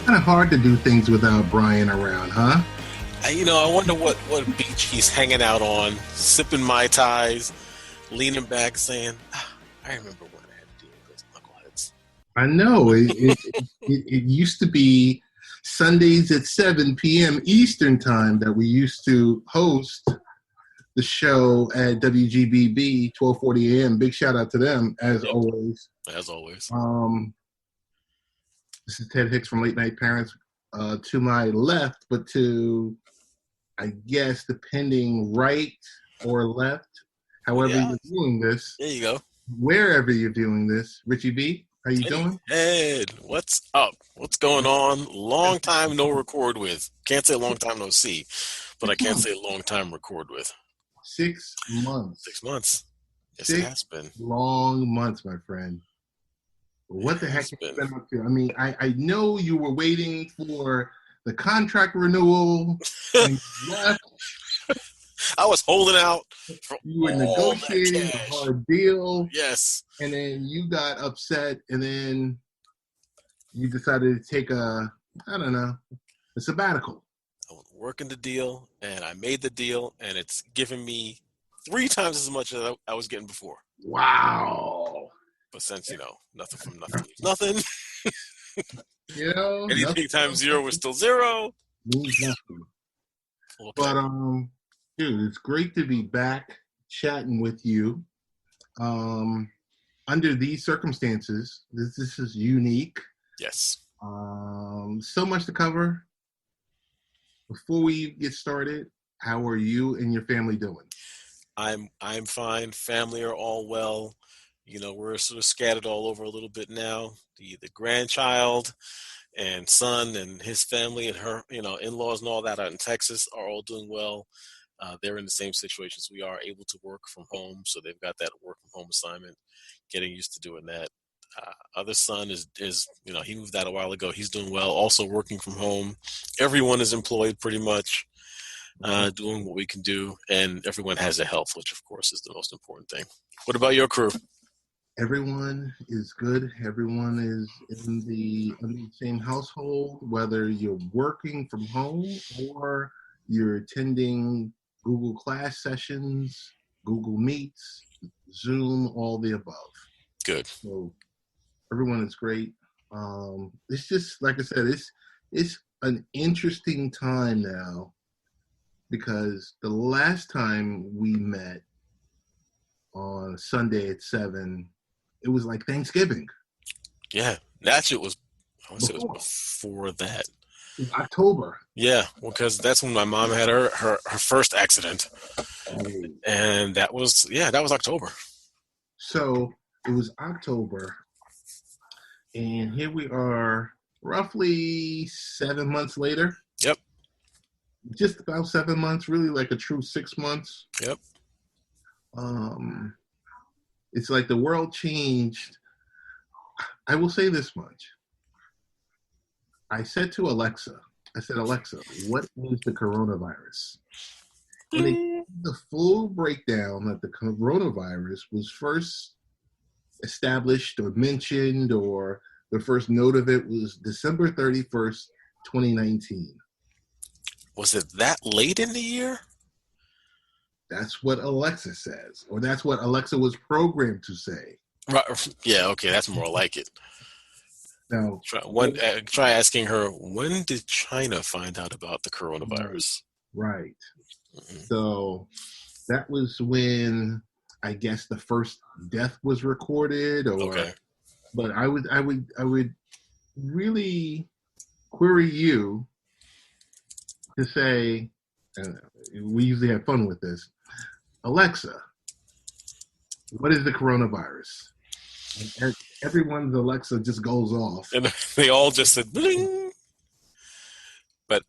Kind of hard to do things without Brian around, huh? I wonder what beach he's hanging out on, sipping Mai Tais, leaning back, saying, I remember when I had to deal with those knuckleheads. I know. It used to be Sundays at 7 p.m. Eastern time that we used to host the show at WGBB 1240 a.m. Big shout out to them, as Yep, always. as always. This is Ted Hicks from Late Night Parents. To my left, but to, I guess, depending right or left, however Yeah, you're viewing this, there you go. wherever you're viewing this. Richie B, how you Hey, doing? Ed, what's up? What's going on? Long time no record with. Can't say long time no see, but I 6 can't months. say long time record with. 6 months. 6 months. Yes, it Six has been. long months, my friend. It What the heck has have you been. been up to? I mean, I know you were waiting for the contract renewal and you left. I was holding out for You were all that negotiating a cash. hard deal, Yes. and then you got upset, and then you decided to take I don't know, a sabbatical. I was working the deal, and I made the deal, and it's given me 3 times as much as I was getting before. Wow. But since, nothing from nothing leaves nothing, Nothing anything times zero is still zero. means nothing. Look at But that. dude, it's great to be back chatting with you. Under these circumstances, this is unique. Yes. So much to cover. Before we get started, how are you and your family doing? I'm fine. Family are all well. We're sort of scattered all over a little bit now. The grandchild and son and his family and her, in-laws and all that out in Texas are all doing well. They're in the same situation as we are, able to work from home. So they've got that work from home assignment, getting used to doing that. Other son is he moved out a while ago. He's doing well, also working from home. Everyone is employed pretty much, doing what we can do, and everyone has their health, which of course is the most important thing. What about your crew? Everyone is good. Everyone is under the same household, whether you're working from home or you're attending Google Class sessions, Google Meets, Zoom, all the above. Good. So everyone is great. It's just like I said, it's an interesting time now because the last time we met on Sunday at 7, it was like Thanksgiving. Yeah, that shit was. I want to say it was Before. before that. It was October. Yeah, well, because that's when my mom had her first accident, Hey. and that was October. So it was October, and here we are, roughly 7 months later. Yep. Just about 7 months, really like a true 6 months. Yep. It's like the world changed. I will say this much. I said to Alexa, Alexa, what is the coronavirus? And it gave the full breakdown that the coronavirus was first established or mentioned, or the first note of it was December 31st, 2019. Was it that late in the year? That's what Alexa says, or that's what Alexa was programmed to say. Right. Yeah. Okay, that's more like it. Now, Try asking her, when did China find out about the coronavirus? right. Mm-hmm. So that was when I guess the first death was recorded, or Okay. But I would really query you to say, and we usually have fun with this, Alexa, what is the coronavirus? And everyone's Alexa just goes off. And they all just said, bling. But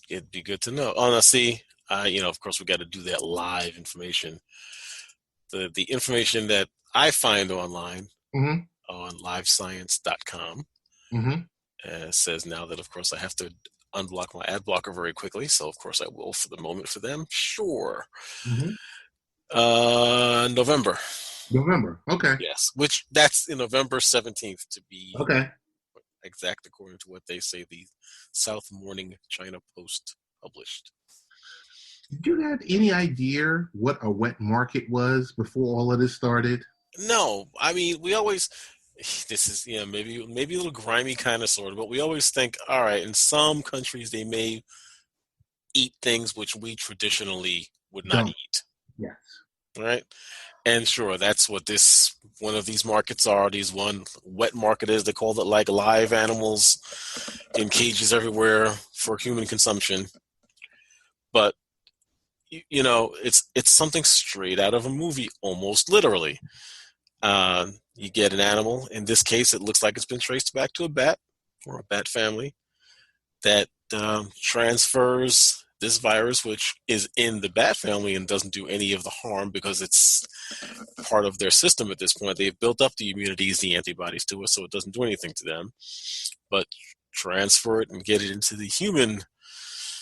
it'd be good to know. Honestly, of course, we got to do that live information. The information that I find online Mm-hmm. on livescience.com says now that, of course, I have to unblock my ad blocker very quickly. So, of course, I will for the moment for them. Sure. Mm-hmm. November. November. Okay. Yes, which that's in November 17th to be Okay. exact according to what they say the South Morning China Post published. Did you have any idea what a wet market was before all of this started? No, I mean, we always, this is, maybe a little grimy kind of sort of, but we always think, all right, in some countries they may eat things which we traditionally would not Don't. eat, Yes. right? And sure, that's what this one of these markets are. These one wet market is. They call it like live animals in cages everywhere for human consumption. But it's something straight out of a movie, almost literally. You get an animal. In this case, it looks like it's been traced back to a bat or a bat family that transfers this virus, which is in the bat family and doesn't do any of the harm because it's part of their system at this point. They've built up the immunities, the antibodies to it, so it doesn't do anything to them. But transfer it and get it into the human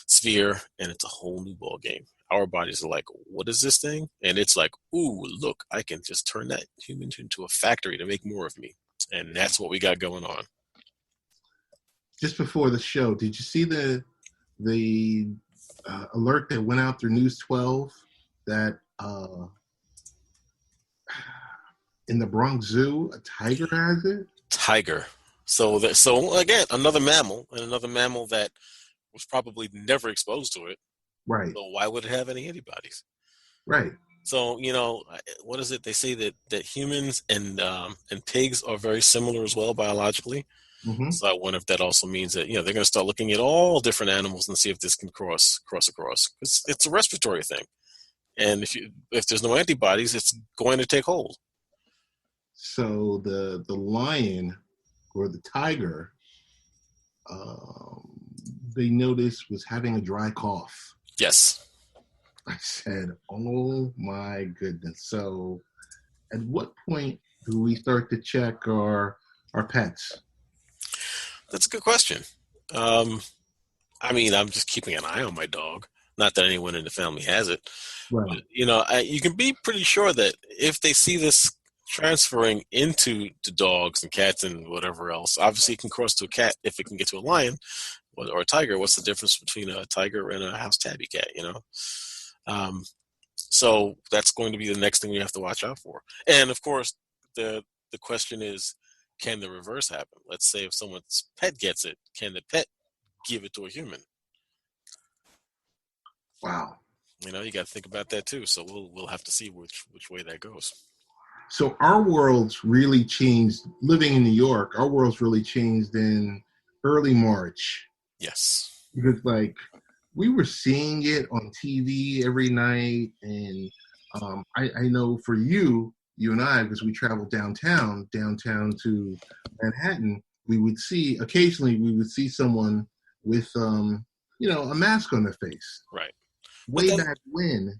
sphere, and it's a whole new ball game. Our bodies are like, what is this thing? And it's like, ooh, look, I can just turn that human into a factory to make more of me. And that's what we got going on. Just before the show, did you see the alert that went out through News 12 that in the Bronx Zoo, a tiger has it? Tiger. So again, another mammal, and another mammal that was probably never exposed to it. Right. So why would it have any antibodies? Right. So what is it? They say that humans and pigs are very similar as well biologically. Mm-hmm. So I wonder if that also means that they're going to start looking at all different animals and see if this can cross across. It's a respiratory thing, and if there's no antibodies, it's going to take hold. So the lion or the tiger, they noticed was having a dry cough. Yes. I said, "Oh my goodness!" So, at what point do we start to check our pets? That's a good question. I mean, I'm just keeping an eye on my dog. Not that anyone in the family has it. Right. But, you can be pretty sure that if they see this transferring into the dogs and cats and whatever else, obviously it can cross to a cat if it can get to a lion or a tiger. What's the difference between a tiger and a house tabby cat, So that's going to be the next thing we have to watch out for. And, of course, the question is, can the reverse happen? Let's say if someone's pet gets it, can the pet give it to a human? Wow. You got to think about that too. So we'll have to see which way that goes. So our world's really changed. Living in New York, our world's really changed in early March. Yes. Because we were seeing it on TV every night, and I know for you and I, because we traveled downtown to Manhattan, occasionally we would see someone with a mask on their face. Right. Way back when,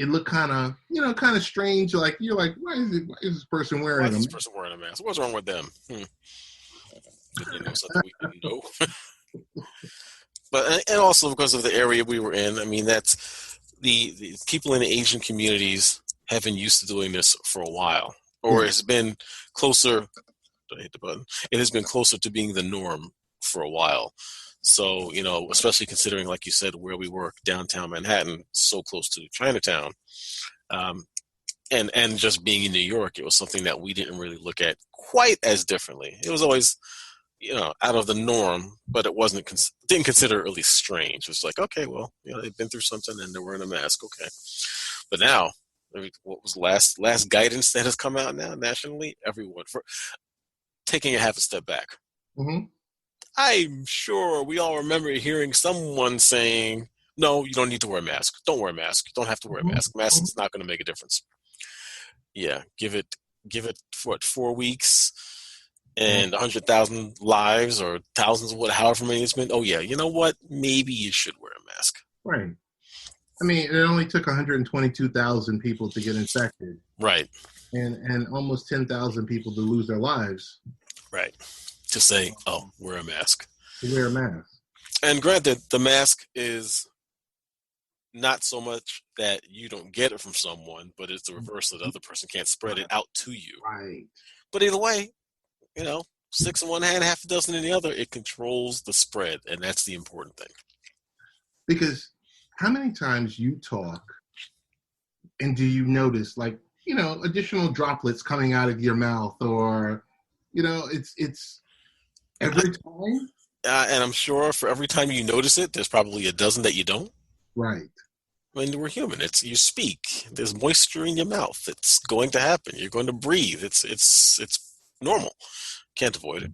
it looked kind of strange. You're like, why is this person wearing a mask? What's wrong with them? Did they know something we didn't know? But and also because of the area we were in, I mean, that's the people in the Asian communities have been used to doing this for a while, or it's been closer. I hit the button. It has been closer to being the norm for a while. So, especially considering, like you said, where we were, downtown Manhattan, so close to Chinatown, and just being in New York, it was something that we didn't really look at quite as differently. It was always, out of the norm, but it didn't consider it really strange. It was like, okay, well, they've been through something and they're wearing a mask, okay. But now, what was last guidance that has come out now nationally? Everyone for taking a half a step back. Mm-hmm. I'm sure we all remember hearing someone saying, no, you don't need to wear a mask. Don't wear a mask. You don't have to wear a mask. Mask is not going to make a difference. Yeah, give it 4 weeks and 100,000 lives or thousands of however many it's been. Oh, yeah, you know what? Maybe you should wear a mask. Right. I mean, it only took 122,000 people to get infected. Right. And almost 10,000 people to lose their lives. Right. To say, oh, wear a mask. Wear a mask. And granted, the mask is not so much that you don't get it from someone, but it's the reverse that the other person can't spread it out to you. Right. But either way, six in one hand, half a dozen in the other, it controls the spread, and that's the important thing. Because how many times you talk and do you notice, like, additional droplets coming out of your mouth, or, it's every time? And I'm sure for every time you notice it, there's probably a dozen that you don't. Right. When we're human, it's you speak. There's moisture in your mouth. It's going to happen. You're going to breathe. It's normal. Can't avoid it,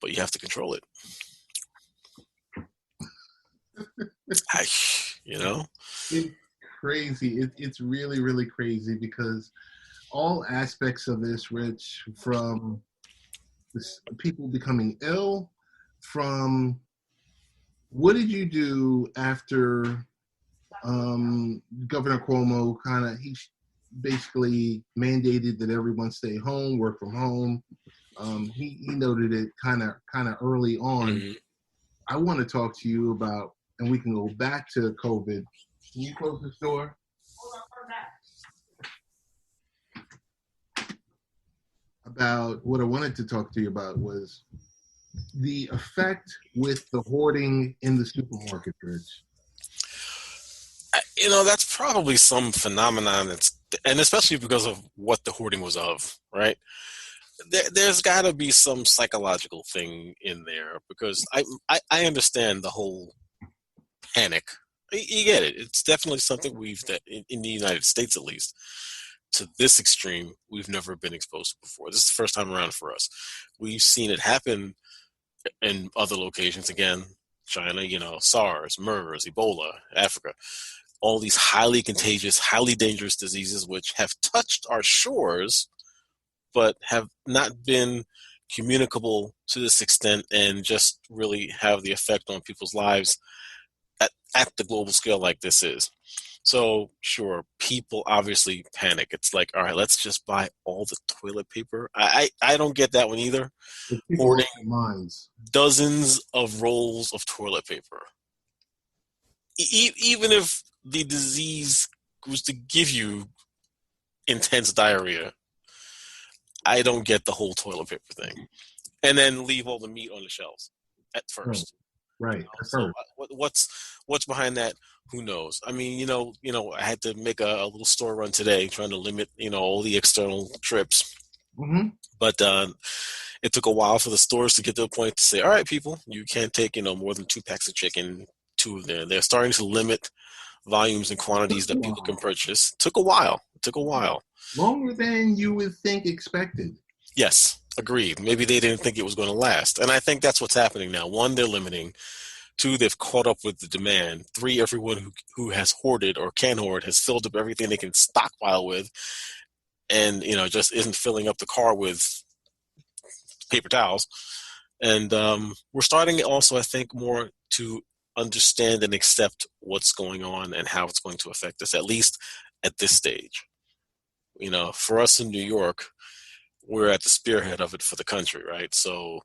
but you have to control it. I, you know. It's crazy. It's really, really crazy because all aspects of this, Rich, from people becoming ill, from what did you do after Governor Cuomo he basically mandated that everyone stay home, work from home. He noted it kind of early on. Mm-hmm. I want to talk to you about, and we can go back to COVID. Can you close this door? About what I wanted to talk to you about was the effect with the hoarding in the supermarket, Rich. That's probably some phenomenon and especially because of what the hoarding was of, right? There's got to be some psychological thing in there because I understand the whole panic. You get it. It's definitely something in the United States, at least, to this extreme, we've never been exposed to before. This is the first time around for us. We've seen it happen in other locations. Again, China, SARS, MERS, Ebola, Africa, all these highly contagious, highly dangerous diseases which have touched our shores, but have not been communicable to this extent and just really have the effect on people's lives at the global scale like this is. So, sure, people obviously panic. It's like, all right, let's just buy all the toilet paper. I don't get that one either. People Hoarding minds. dozens of rolls of toilet paper. Even if the disease was to give you intense diarrhea, I don't get the whole toilet paper thing. And then leave all the meat on the shelves at first. Right. So what's behind that? Who knows? I mean, I had to make a little store run today, trying to limit, all the external trips. Mm-hmm. But it took a while for the stores to get to a point to say, all right, people, you can't take, more than 2 packs of chicken. 2 of them. They're starting to limit volumes and quantities that people can purchase. It took a while. Longer than you would think expected. Yes, agreed. Maybe they didn't think it was going to last. And I think that's what's happening now. 1, they're limiting. 2, they've caught up with the demand. 3, everyone who has hoarded or can hoard has filled up everything they can stockpile with and, just isn't filling up the car with paper towels. And we're starting also, I think, more to understand and accept what's going on and how it's going to affect us, at least at this stage. For us in New York, we're at the spearhead of it for the country, right? So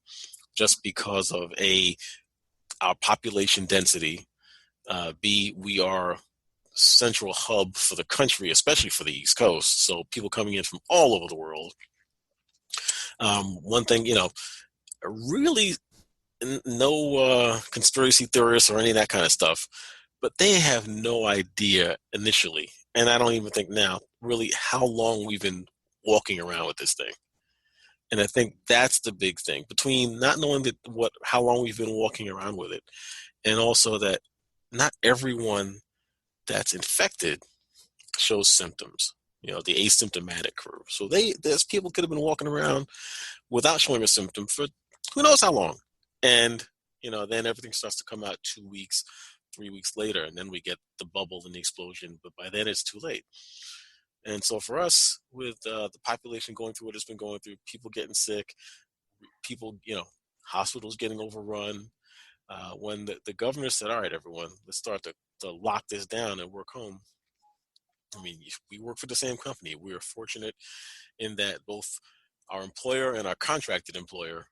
just because of our population density, B, we are central hub for the country, especially for the East Coast. So people coming in from all over the world. One thing, really no conspiracy theorists or any of that kind of stuff, but they have no idea initially, and I don't even think now, really how long we've been walking around with this thing. And I think that's the big thing between not knowing how long we've been walking around with it, and also that not everyone that's infected shows symptoms. The asymptomatic crew. So there's people could have been walking around without showing a symptom for who knows how long, and then everything starts to come out 2 weeks, 3 weeks later, and then we get the bubble and the explosion. But by then it's too late. And so for us, with the population going through what it's been going through, people getting sick, people, hospitals getting overrun, when the governor said, all right, everyone, let's start to lock this down and work home. I mean, we work for the same company. We are fortunate in that both our employer and our contracted employer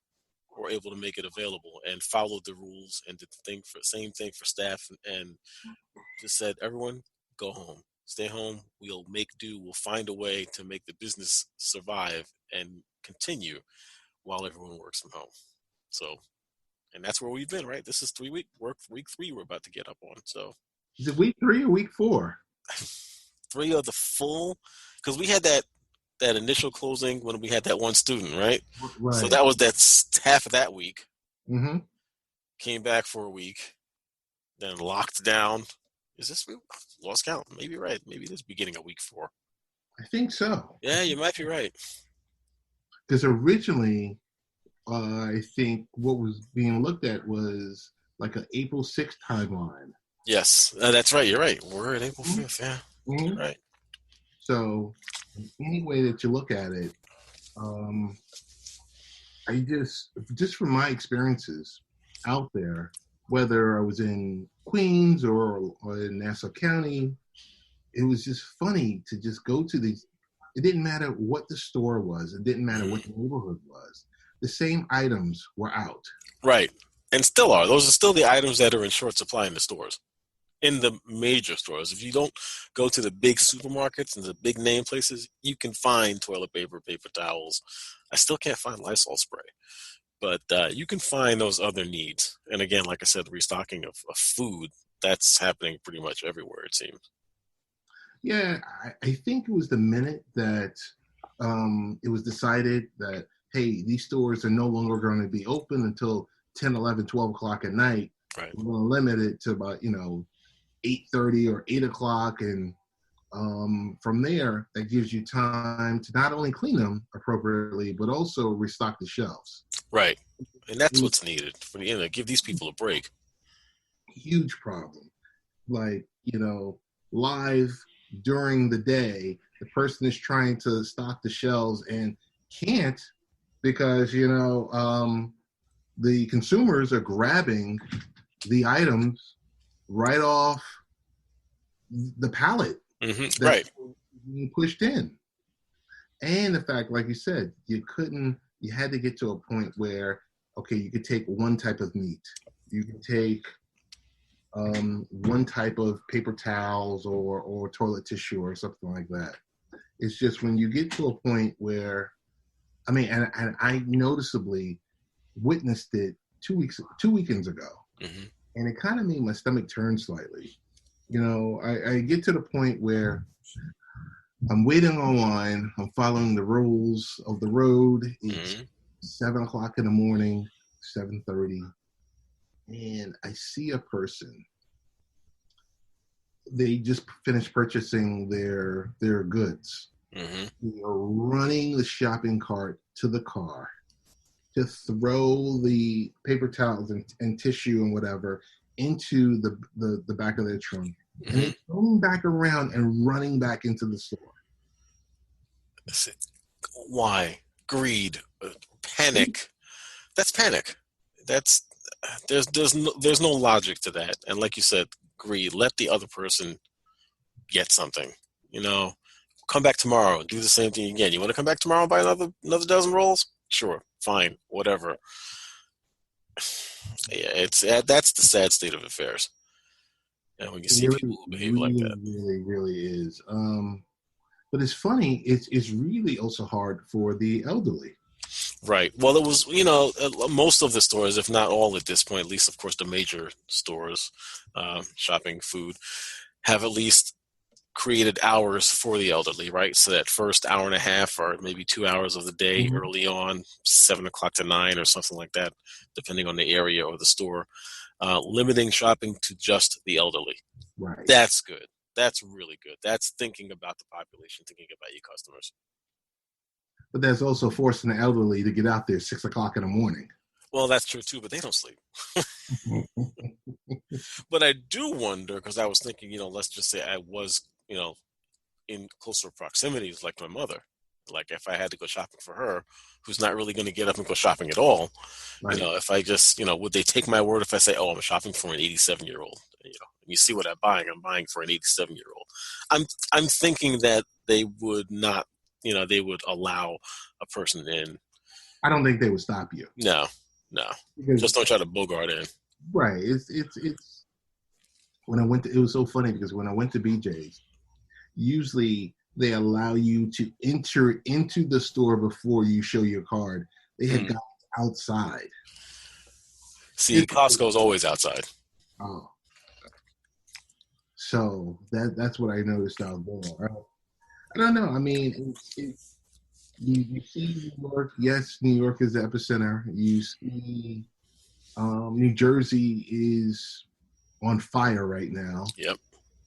were able to make it available and follow the rules and did the same thing for staff, and just said, everyone, go home, stay home. We'll make do. We'll find a way to make the business survive and continue while everyone works from home. So, and that's where we've been, right? This is week 3 we're about to get up on. So, Is it week 3 or week 4? 3 of the full, because we had that initial closing when we had that one student, right? So Right. that was half of that week. Mm-hmm. Came back for a week, then locked down. Is this lost count? Maybe right. Maybe this beginning of week 4. I think so. Yeah, you might be right. Because originally, I think what was being looked at was like an April 6th timeline. Yes, that's right. You're right. We're at April 5th. Yeah, Mm-hmm. right. So, any way that you look at it, I just from my experiences out there, whether I was in Queens or in Nassau County, it was just funny to just go to these. It didn't matter what the store was. It didn't matter what the neighborhood was. The same items were out. Right. And still are. Those are still the items that are in short supply in the stores, in the major stores. If you don't go to the big supermarkets and the big name places, you can find toilet paper, paper towels. I still can't find Lysol spray, but you can find those other needs. And again, like I said, the restocking of food, that's happening pretty much everywhere, it seems. Yeah, I think it was the minute that it was decided that, hey, these stores are no longer going to be open until 10, 11, 12 o'clock at night. Right. We're going to limit it to about, 8:30 or 8 o'clock. And from there, that gives you time to not only clean them appropriately, but also restock the shelves. Right. And that's what's needed for give these people a break. Huge problem. Like, live during the day, the person is trying to stock the shelves and can't because, the consumers are grabbing the items right off the pallet Mm-hmm. Right. being pushed in. And the fact, like you said, you had to get to a point where, okay, you could take one type of meat. You could take one type of paper towels or toilet tissue or something like that. It's just when you get to a point where, and I noticeably witnessed it 2 weekends ago, Mm-hmm. and it kind of made my stomach turn slightly. I get to the point where I'm waiting online. I'm following the rules of the road. It's 7 o'clock in the morning, 7:30. And I see a person. They just finished purchasing their goods. Mm-hmm. They are running the shopping cart to the car to throw the paper towels and tissue and whatever into the back of their trunk. Mm-hmm. And they're going back around and running back into the store. Why? Greed, panic. That's panic. There's no logic to that. And like you said, greed. Let the other person get something. Come back tomorrow and do the same thing again. You want to come back tomorrow and buy another dozen rolls? Sure, fine, whatever. Yeah, that's the sad state of affairs. And when you see people who behave like that, really, really is. But it's funny. It's really also hard for the elderly. Right. Well, it was, most of the stores, if not all at this point, at least, of course, the major stores, shopping food, have at least created hours for the elderly, right? So that first hour and a half or maybe 2 hours of the day early on, 7 o'clock to 9 or something like that, depending on the area or the store, limiting shopping to just the elderly. Right. That's good. That's really good. That's thinking about the population, thinking about your customers. But that's also forcing the elderly to get out there 6 o'clock in the morning. Well, that's true too, but they don't sleep. But I do wonder, because I was thinking, let's just say I was, in closer proximities like my mother. Like if I had to go shopping for her, who's not really going to get up and go shopping at all, right. If I just, would they take my word if I say, oh, I'm shopping for an 87-year-old? You see what I'm buying for an 87-year-old. I'm thinking that they would not, they would allow a person in. I don't think they would stop you. No. Because just don't try to bogart in. Right. It's when I went to, it was so funny because when I went to BJ's, usually they allow you to enter into the store before you show your card. They had gone outside. See, Costco's always outside. Oh, so that's what I noticed out there. I don't know. I mean, you see New York. Yes, New York is the epicenter. You see New Jersey is on fire right now. Yep.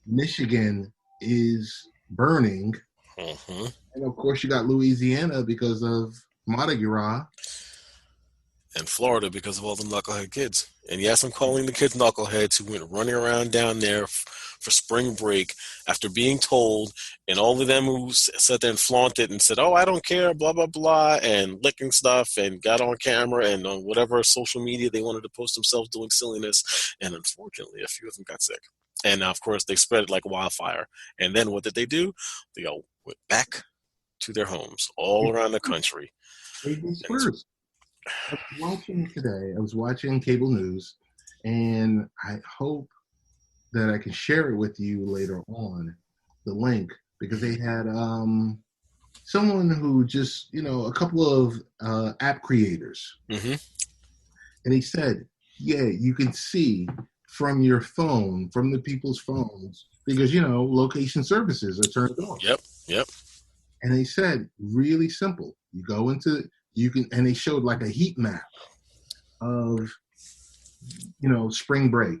Michigan is burning. Mm-hmm. And of course, you got Louisiana because of Mardi Gras. And Florida because of all the knucklehead kids. And yes, I'm calling the kids knuckleheads who went running around down there for spring break after being told, and all of them who sat there and flaunted and said, oh, I don't care, blah, blah, blah, and licking stuff and got on camera and on whatever social media they wanted to post themselves doing silliness. And unfortunately, a few of them got sick. And of course, they spread it like wildfire. And then what did they do? They all went back to their homes all around the country. They dispersed. I was watching cable news, and I hope that I can share it with you later on, the link, because they had someone who just, a couple of app creators. Mm-hmm. And he said, yeah, you can see from your phone, from the people's phones, because, location services are turned off. Yep. And they said, really simple. You go into, and they showed like a heat map of, spring break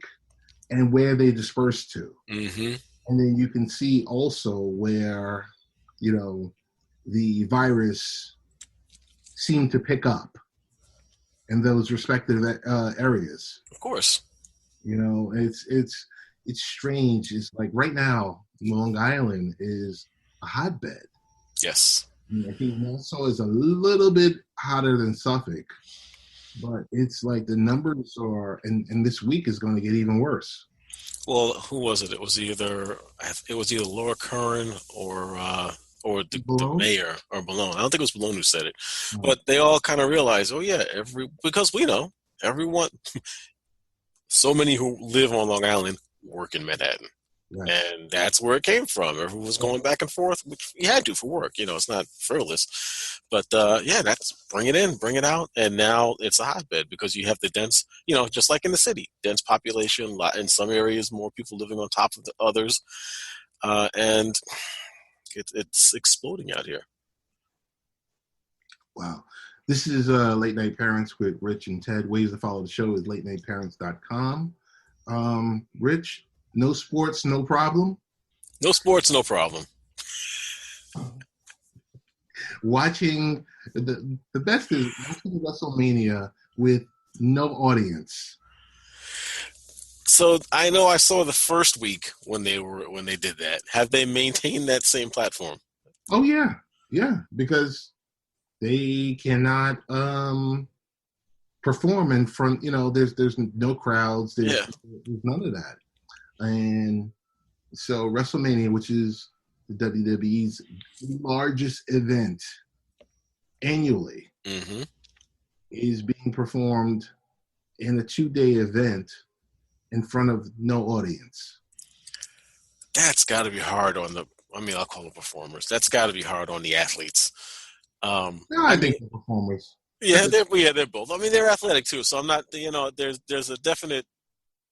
and where they dispersed to. Mm-hmm. And then you can see also where, the virus seemed to pick up in those respective areas. Of course. It's strange. It's like right now, Long Island is a hotbed. Yes. I think Nassau is a little bit hotter than Suffolk, but it's like the numbers are, and this week is going to get even worse. Well, who was it? It was either Laura Curran or the mayor or Malone. I don't think it was Malone who said it, but they all kind of realized, oh yeah, because we know everyone, so many who live on Long Island work in Manhattan. Right. And that's where it came from. Everyone was going back and forth, which you had to for work. It's not frivolous. But, that's bring it in, bring it out. And now it's a hotbed because you have the dense, just like in the city, dense population, in some areas, more people living on top of the others. And it's exploding out here. Wow. This is Late Night Parents with Rich and Ted. Ways to follow the show is latenightparents.com. Rich, no sports, no problem? No sports, no problem. Watching, the best is watching WrestleMania with no audience. So I know I saw the first week when they did that. Have they maintained that same platform? Oh yeah, because they cannot perform in front. There's no crowds. There's none of that. And so WrestleMania, which is the WWE's largest event annually, mm-hmm. is being performed in a 2-day event in front of no audience. That's got to be hard on I'll call them performers. That's got to be hard on the athletes. I think the performers. Yeah, they're both. They're athletic too, so I'm not. There's a definite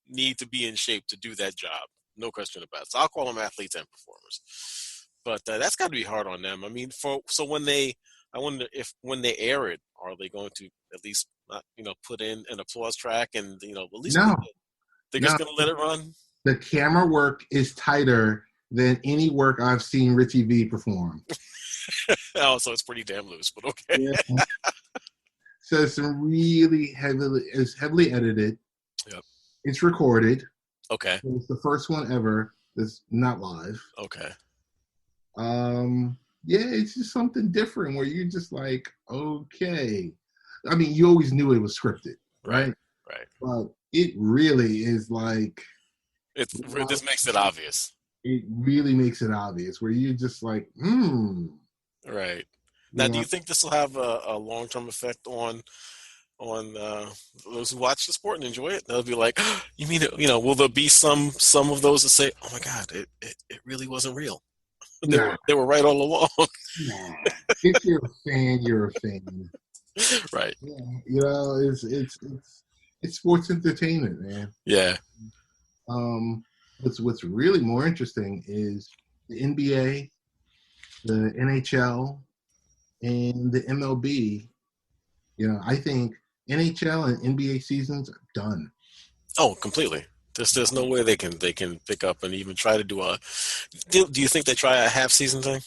need to be in shape to do that job. No question about it. So I'll call them athletes and performers. But that's got to be hard on them. I wonder if when they air it, are they going to at least put in an applause track and at least they're just going to let it run? The camera work is tighter than any work I've seen Richie V perform. Oh, so it's pretty damn loose, but okay. Yeah. So it's heavily edited. Yep. It's recorded. Okay. So it's the first one ever that's not live. Okay. It's just something different where you're just like, okay. You always knew it was scripted, right? Right. But it really is like... This makes it obvious. It really makes it obvious where you're just like, Right. Now, do you think this will have a long-term effect on those who watch the sport and enjoy it? They'll be like, oh, you mean, will there be some of those that say, oh my God, it really wasn't real. They were right all along. Nah. If you're a fan, you're a fan. Right. Yeah, it's sports entertainment, man. Yeah. What's really more interesting is the NBA, the NHL, and the MLB. I think NHL and NBA seasons are done. Oh, completely. There's no way they can pick up and even try to do a. Do you think they try a half season thing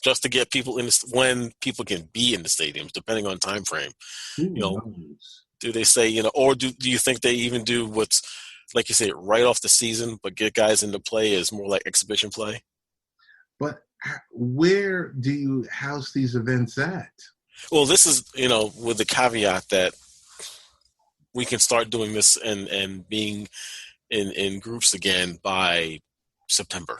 just to get people in when people can be in the stadiums, depending on time frame? Who You know, knows? do they say or do you think they even do what's like you say right off the season, but get guys into play as more like exhibition play? But where do you house these events at? Well, this is with the caveat that we can start doing this and being in groups again by September.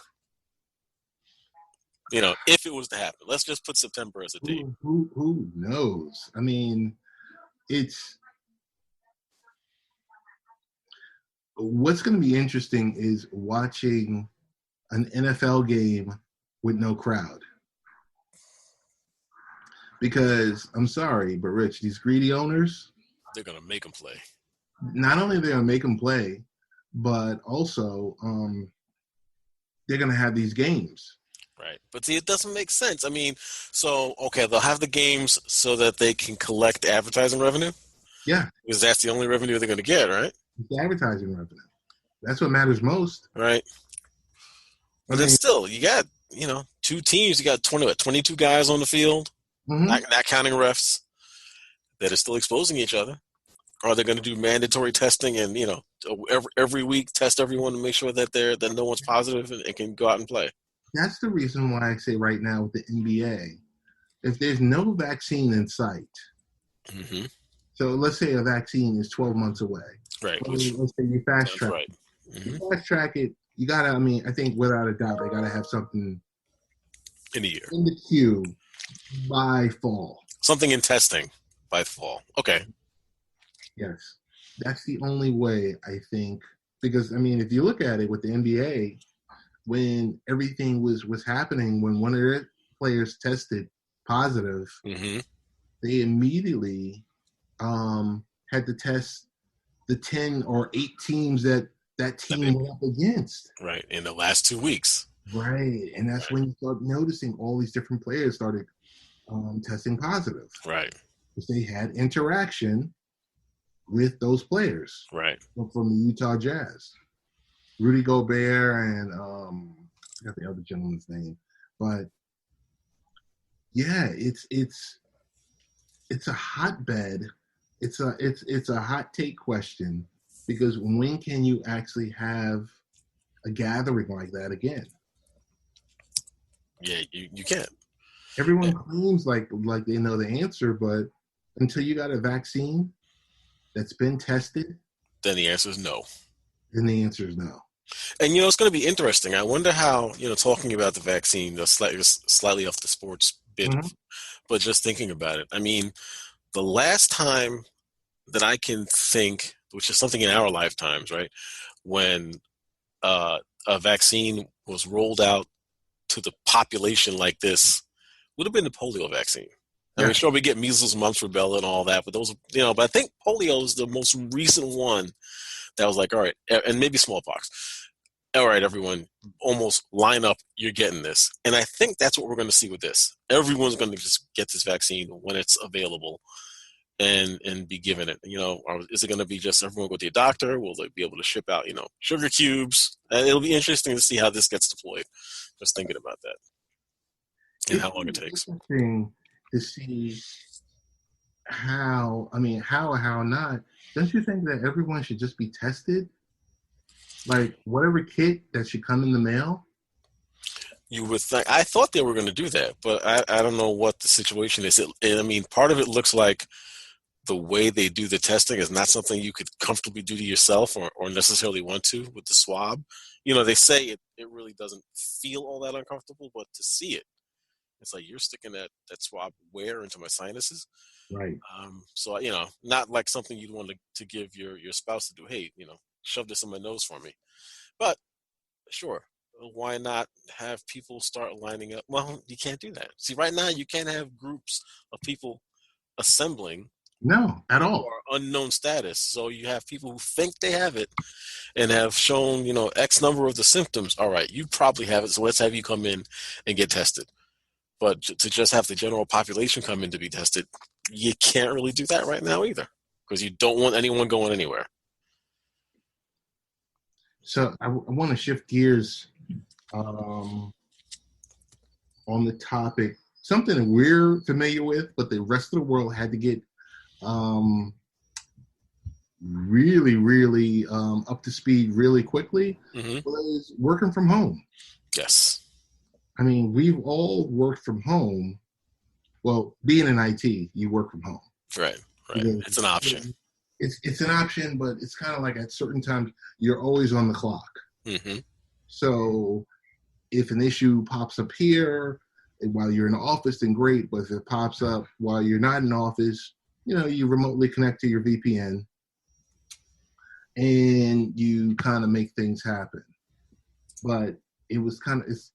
If it was to happen, let's just put September as a date. Who knows? I mean, it's what's going to be interesting is watching an NFL game with no crowd. Because I'm sorry, but Rich, these greedy owners, They're gonna make them play. not only are they going to make them play, but also they're going to have these games. Right. But see, it doesn't make sense. I mean, so, okay, they'll have the games so that they can collect advertising revenue Yeah, because that's the only revenue they're going to get, right? it's advertising revenue. That's what matters most. Right. I But then mean, still, you got, two teams. You got 22 guys on the field, mhm. not counting refs, that are still exposing each other. Are they going to do mandatory testing and, every week test everyone to make sure that no one's positive and can go out and play? That's the reason why I say right now with the NBA, if there's no vaccine in sight, Mm-hmm. so let's say a vaccine is 12 months away. Right. So Which let's say you fast sounds track. right. Mm-hmm. You fast track it. You gotta. I mean, I think without a doubt, they gotta have something In a year. in the queue by fall. Something in testing by fall. Okay. Yes, that's the only way I think. Because I mean, if you look at it with the NBA, when everything was happening, when one of their players tested positive, Mm-hmm. they immediately had to test the 10 or 8 teams that team went up against. Right. In the last 2 weeks. Right. And that's Right. when you start noticing all these different players started testing positive Right. because they had interaction with those players Right. from the Utah Jazz. Rudy Gobert and I forgot the other gentleman's name. But yeah, it's a hotbed. It's a hot take question because when can you actually have a gathering like that again? Yeah, you can't. Everyone claims like they know the answer, but until you got a vaccine that's been tested, Then the answer is no. then the answer is no. And it's going to be interesting. I wonder how talking about the vaccine, slightly off the sports bit, Mm-hmm. but just thinking about it. I mean, the last time that I can think, which is something in our lifetimes, right, when uh, a vaccine was rolled out to the population like this, would have been the polio vaccine. I mean, Yeah, sure, we get measles, mumps, rubella, and all that, but those, but I think polio is the most recent one that was like, all right, and maybe smallpox. All right, everyone, almost line up. You're getting this, and I think that's what we're going to see with this. Everyone's going to just get this vaccine when it's available, and be given it. Or is it going to be just everyone go to a doctor? Will they be able to ship out, sugar cubes? And it'll be interesting to see how this gets deployed. Just thinking about that and it's how long it takes. interesting to see how. I mean, how or how not. Don't you think that everyone should just be tested? Like whatever kit that should come in the mail. You would think. I thought they were going to do that, but I don't know what the situation is. I mean, part of it looks like the way they do the testing is not something you could comfortably do to yourself or necessarily want to with the swab. They say it really doesn't feel all that uncomfortable, but to see it, it's like you're sticking that swab where into my sinuses. Right. So, not like something you'd want to give your spouse to do. Hey, shove this in my nose for me. But sure, why not have people start lining up? Well, you can't do that. See, right now you can't have groups of people assembling No, at who all. are unknown status. So you have people who think they have it and have shown, X number of the symptoms. All right, you probably have it, so let's have you come in and get tested. But to just have the general population come in to be tested, you can't really do that right now either, because you don't want anyone going anywhere. So I want to shift gears on the topic, something that we're familiar with, but the rest of the world had to get um, really, really up to speed really quickly, was working from home. Yes. I mean, we've all worked from home. Well, being in IT, you work from home. Right. It's an option. It's an option, but it's kind of like at certain times you're always on the clock. Mm-hmm. So if an issue pops up here while you're in the office, then great. But if it pops up while you're not in office, you remotely connect to your VPN and you kind of make things happen. But it was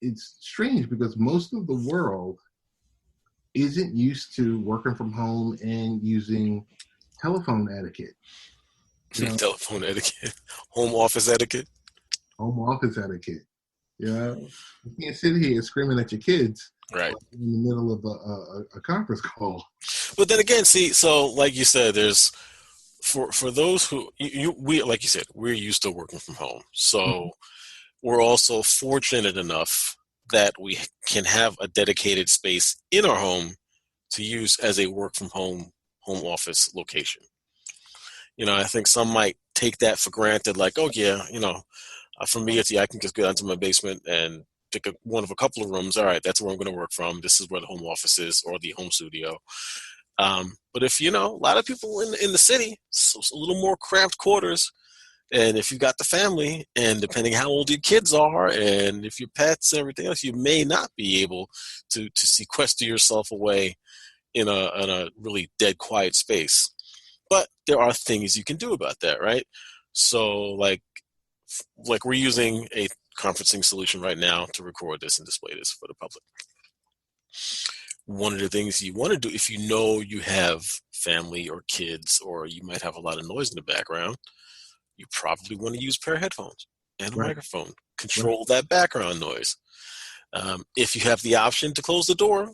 it's strange because most of the world isn't used to working from home and using telephone etiquette. Telephone etiquette, home office etiquette. Home office etiquette. You can't sit here screaming at your kids right in the middle of a conference call. But then again, see, so like you said, there's for those who we like you said, we're used to working from home, so we're also fortunate enough that we can have a dedicated space in our home to use as a work from home office location. I think some might take that for granted, like, oh yeah, for me, I can just go down to my basement and pick one of a couple of rooms. All right, that's where I'm going to work from. This is where the home office is, or the home studio. But if a lot of people in the city, so it's a little more cramped quarters, and if you've got the family, and depending how old your kids are, and if your pets and everything else, you may not be able to sequester yourself away in a really dead quiet space. But there are things you can do about that, right? So like we're using a conferencing solution right now to record this and display this for the public. One of the things you want to do, if you have family or kids, or you might have a lot of noise in the background, you probably want to use a pair of headphones and a microphone. Control that background noise. If you have the option to close the door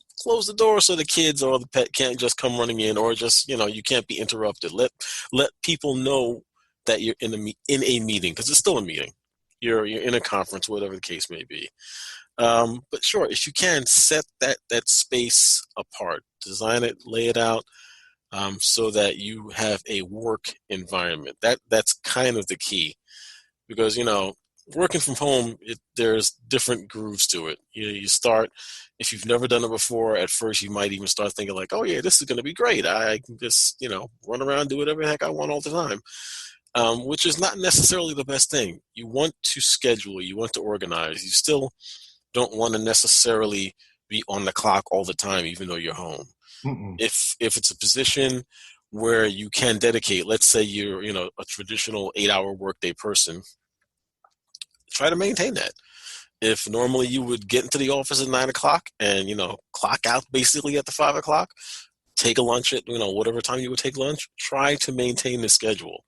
so the kids or the pet can't just come running in, or just, you can't be interrupted. Let people know that you're in a meeting, because it's still a meeting. You're in a conference, whatever the case may be. But sure, if you can, set that space apart, design it, lay it out, so that you have a work environment. That's kind of the key, because working from home, there's different grooves to it. You start, if you've never done it before, at first you might even start thinking like, oh yeah, this is going to be great. I can just run around, do whatever the heck I want all the time. Which is not necessarily the best thing. You want to schedule, you want to organize. You still don't want to necessarily be on the clock all the time, even though you're home. If it's a position where you can dedicate, let's say you're a traditional 8-hour workday person, try to maintain that. If normally you would get into the office at 9 o'clock and clock out basically at the 5 o'clock, take a lunch at whatever time you would take lunch, try to maintain the schedule.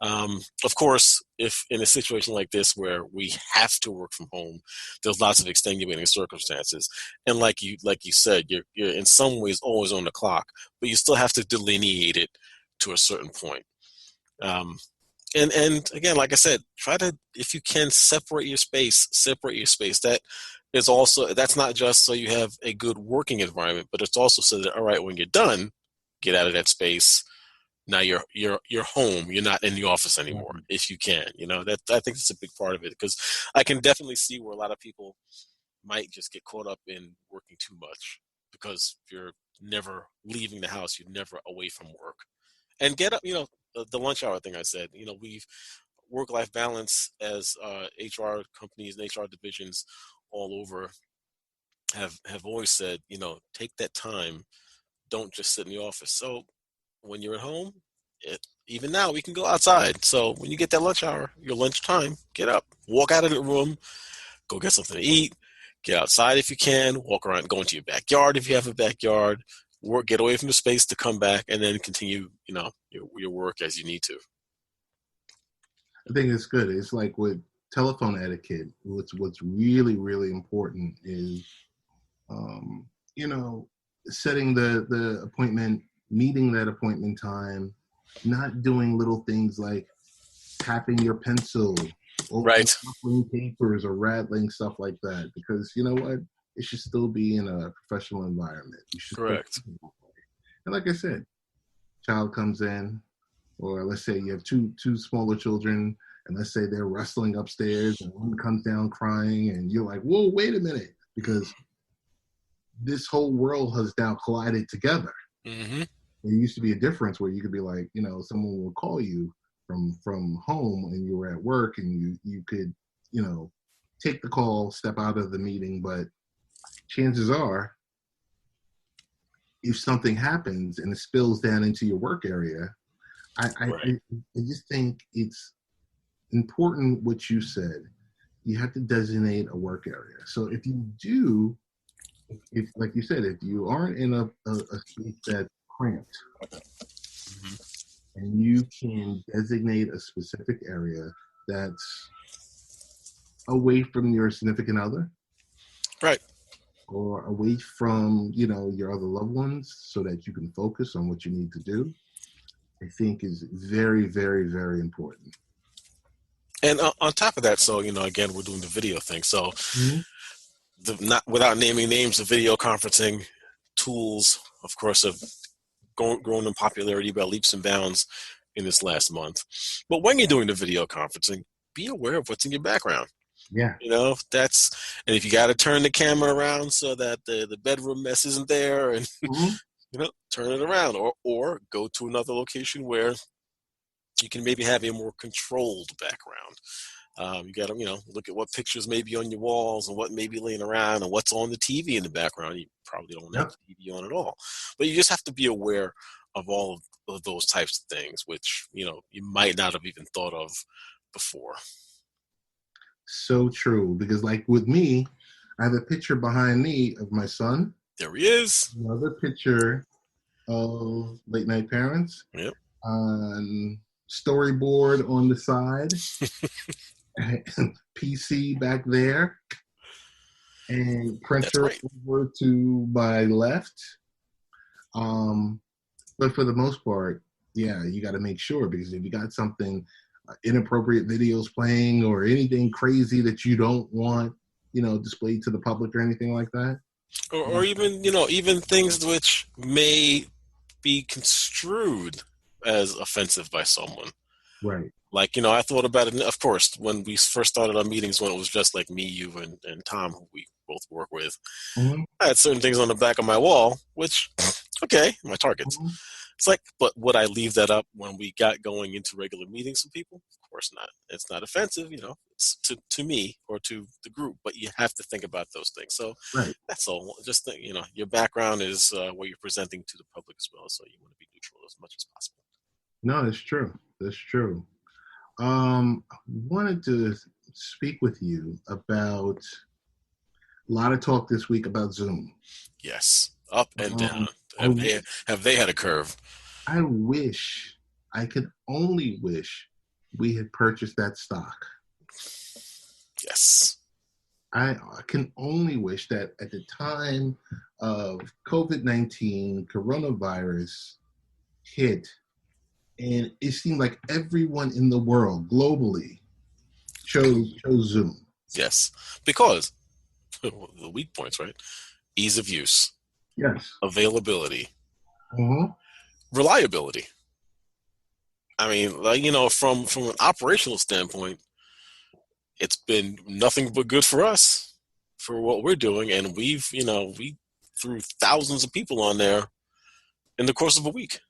Of course, if in a situation like this where we have to work from home, there's lots of extenuating circumstances. And like you said, you're in some ways always on the clock, but you still have to delineate it to a certain point. And again, like I said, try to, if you can, separate your space. That is also, that's not just so you have a good working environment, but it's also so that, all right, when you're done, get out of that space. Now you're home. You're not in the office anymore. If you can, that I think that's a big part of it, because I can definitely see where a lot of people might just get caught up in working too much, because you're never leaving the house. You're never away from work. And get up, the lunch hour thing I said, we've work-life balance as HR companies and HR divisions all over have always said, take that time. Don't just sit in the office. So when you're at home, even now we can go outside. So when you get that lunch hour, your lunch time, get up, walk out of the room, go get something to eat, get outside if you can, walk around, go into your backyard if you have a backyard, work, get away from the space to come back and then continue, your work as you need to. I think it's good. It's like with telephone etiquette. What's really really important is, um, you know, setting the appointment, meeting that appointment time, not doing little things like tapping your pencil or Right. ruffling papers or rattling stuff like that. Because you know what, it should still be in a professional environment. You should still. Correct. And like I said, child comes in, or let's say you have two smaller children, and let's say they're wrestling upstairs, and one comes down crying, and you're like, "Whoa, wait a minute," because this whole world has now collided together. Mm-hmm. There used to be a difference where you could be like, someone will call you from home, and you were at work, and you could, take the call, step out of the meeting, but chances are, if something happens and it spills down into your work area, Right. I just think it's important what you said. You have to designate a work area. So if you do, if like you said, if you aren't in a space that's cramped, Mm-hmm. and you can designate a specific area that's away from your significant other, Right. or away from your other loved ones, so that you can focus on what you need to do, I think is very very very important. And on top of that, so again, we're doing the video thing. So Mhm. not without naming names, the video conferencing tools, of course, have grown in popularity by leaps and bounds in this last month. But when you're doing the video conferencing, be aware of what's in your background. Yeah. And if you got to turn the camera around so that the bedroom mess isn't there, and Mhm. turn it around, or go to another location where you can maybe have a more controlled background. You got to, look at what pictures may be on your walls and what may be laying around and what's on the TV in the background. You probably don't have Yep. the TV on at all, but you just have to be aware of all of those types of things, which, you might not have even thought of before. So true. Because like with me, I have a picture behind me of my son, There he is. another picture of late night parents, Yep. storyboard on the side, PC back there, and That's printer right. over to my left. But for the most part, yeah, you got to make sure, because if you got something, inappropriate videos playing or anything crazy that you don't want, displayed to the public or anything like that. Or even, even things which may be construed as offensive by someone. Right. Like, I thought about it, of course, when we first started our meetings, when it was just like me, you, and Tom, who we both work with. Mm-hmm. I had certain things on the back of my wall, which, okay, my targets. Mm-hmm. It's like, but would I leave that up when we got going into regular meetings with people? Of course not. It's not offensive, it's to me or to the group, but you have to think about those things. So Right. that's all. Just think, your background is what you're presenting to the public as well. So you want to be neutral as much as possible. No, that's true. That's true. I wanted to speak with you about a lot of talk this week about Zoom. Yes, up and down. I Have they had a curve? I wish, I could only wish we had purchased that stock. Yes. I can only wish that at the time of COVID-19, coronavirus hit, and it seemed like everyone in the world globally chose Zoom. Yes, because the weak points, right? Ease of use, Yes. availability, Mm-hmm. reliability. I mean, like, from an operational standpoint, it's been nothing but good for us for what we're doing, and we threw thousands of people on there in the course of a week,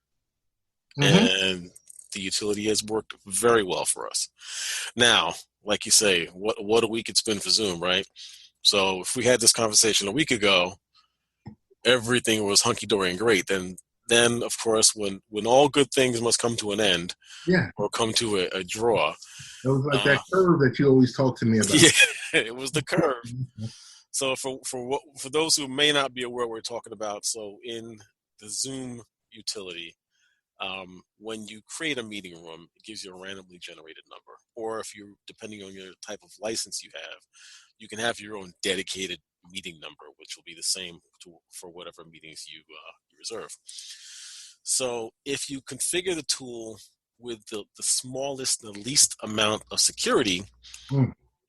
Mm-hmm. and the utility has worked very well for us. Now, like you say, what a week it's been for Zoom, right? So if we had this conversation a week ago, everything was hunky dory and great. Then of course, when all good things must come to an end, Yeah. or come to a draw, It was like uh, that curve that you always talk to me about. yeah, it was the curve. So for those who may not be aware, what we're talking about. So in the Zoom utility, when you create a meeting room, it gives you a randomly generated number. Or if you're, depending on your type of license you have, you can have your own dedicated meeting number, which will be the same for whatever meetings you reserve. So if you configure the tool with the smallest, the least amount of security,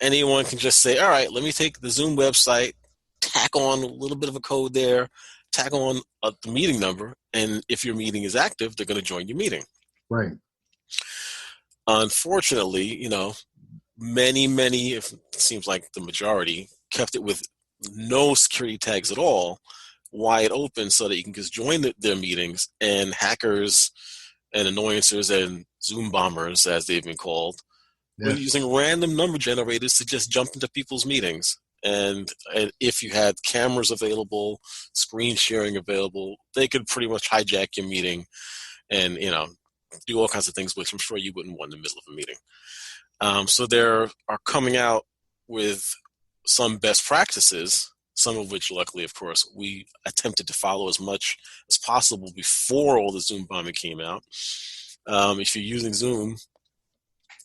anyone can just say, all right, let me take the Zoom website, tack on a little bit of a code there, tack on the meeting number, and if your meeting is active, they're going to join your meeting. Right. Unfortunately, many, if it seems like the majority, kept it with no security tags at all, wide open, so that you can just join their meetings, and hackers and annoyancers and Zoom bombers, as they've been called, were using random number generators to just jump into people's meetings. And if you had cameras available, screen sharing available, they could pretty much hijack your meeting and, do all kinds of things, which I'm sure you wouldn't want in the middle of a meeting. So there are coming out with some best practices, some of which, luckily, of course, we attempted to follow as much as possible before all the Zoom bombing came out. If you're using Zoom,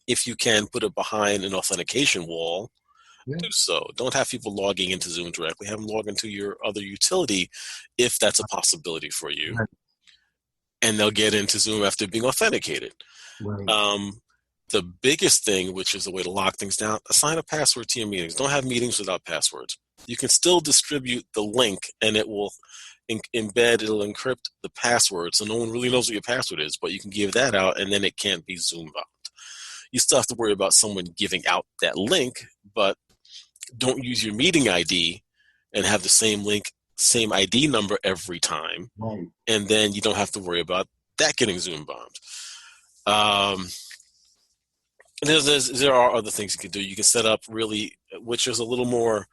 if you can put it behind an authentication wall, do so. Don't have people logging into Zoom directly. Have them log into your other utility if that's a possibility for you. Right. And they'll get into Zoom after being authenticated. Right. The biggest thing, which is the way to lock things down, assign a password to your meetings. Don't have meetings without passwords. You can still distribute the link, and it will it'll encrypt the password, so no one really knows what your password is, but you can give that out, and then it can't be Zoom bombed. You still have to worry about someone giving out that link, but don't use your meeting ID and have the same link, same ID number every time. Right. And then you don't have to worry about that getting Zoom bombed. There are other things you can do. You can set up really, which is a little more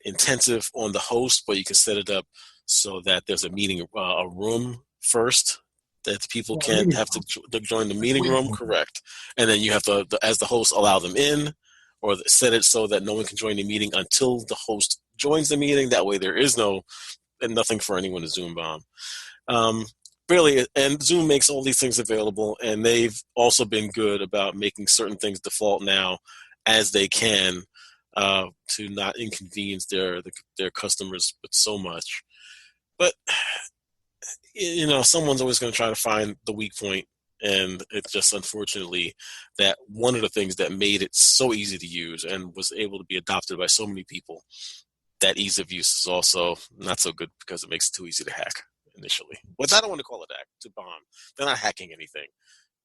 intensive on the host, but you can set it up so that there's a meeting, a room first, that people can have to join the meeting room, correct. And then you have to, as the host, allow them in, or set it so that no one can join the meeting until the host joins the meeting. That way there is nothing for anyone to Zoom bomb. Really, and Zoom makes all these things available, and they've also been good about making certain things default now as they can, to not inconvenience their customers with so much. But someone's always going to try to find the weak point, and it's just unfortunately that one of the things that made it so easy to use and was able to be adopted by so many people, that ease of use is also not so good because it makes it too easy to hack initially. But I don't want to call it hack, to bomb. They're not hacking anything.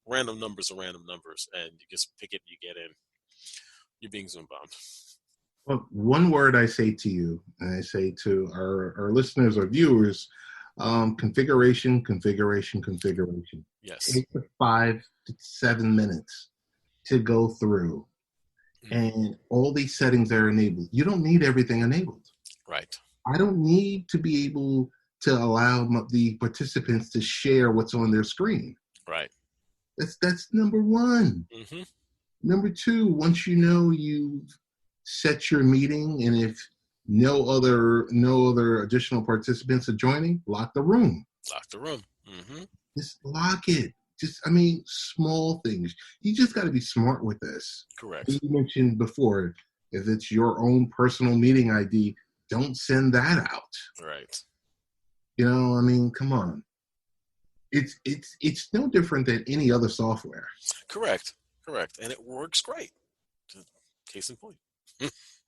Random numbers are random numbers, and you just pick it, you get in. You're being Zoom bombed. Well, one word I say to you, and I say to our listeners or viewers, configuration. Yes. Take 5 to 7 minutes to go through. And all these settings are enabled. You don't need everything enabled. Right. I don't need to be able to allow the participants to share what's on their screen. Right. That's number one. Mm-hmm. Number two, once you've set your meeting, and if no other additional participants are joining, lock the room. Lock the room. Mm-hmm. Just lock it. Small things. You just got to be smart with this. Correct. You mentioned before, if it's your own personal meeting ID, don't send that out. Right. Come on. It's no different than any other software. Correct. And it works great. Case in point.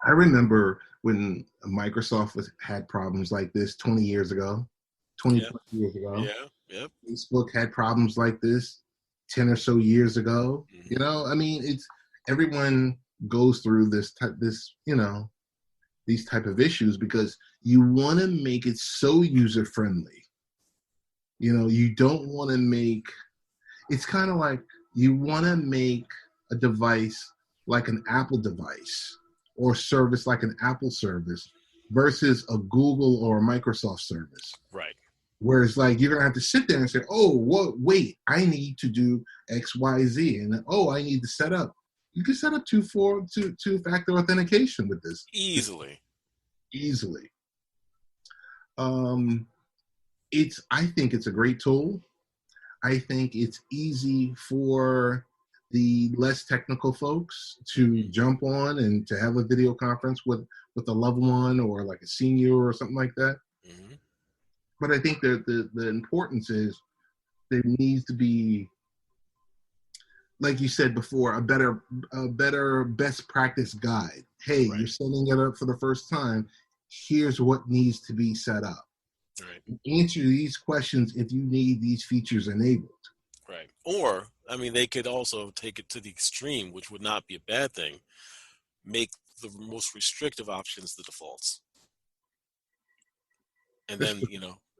I remember when Microsoft had problems like this 20 years ago. Years ago. Yeah. Yep. Facebook had problems like this 10 or so years ago. Mm-hmm. It's everyone goes through these type of issues because you want to make it so user friendly. You don't want to make, it's kind of like you want to make a device like an Apple device or service like an Apple service versus a Google or a Microsoft service. Right. Whereas like you're going to have to sit there and say, oh, wait, I need to do X, Y, Z. And I need to set up. You can set up two-factor authentication with this. Easily. I think it's a great tool. I think it's easy for the less technical folks to jump on and to have a video conference with a loved one or like a senior or something like that. Mm-hmm. But I think the importance is there needs to be, like you said before, a better best practice guide. Hey, Right. you're setting it up for the first time. Here's what needs to be set up. Right. Answer these questions if you need these features enabled. Right. Or, I mean, they could also take it to the extreme, which would not be a bad thing. Make the most restrictive options the defaults. And then,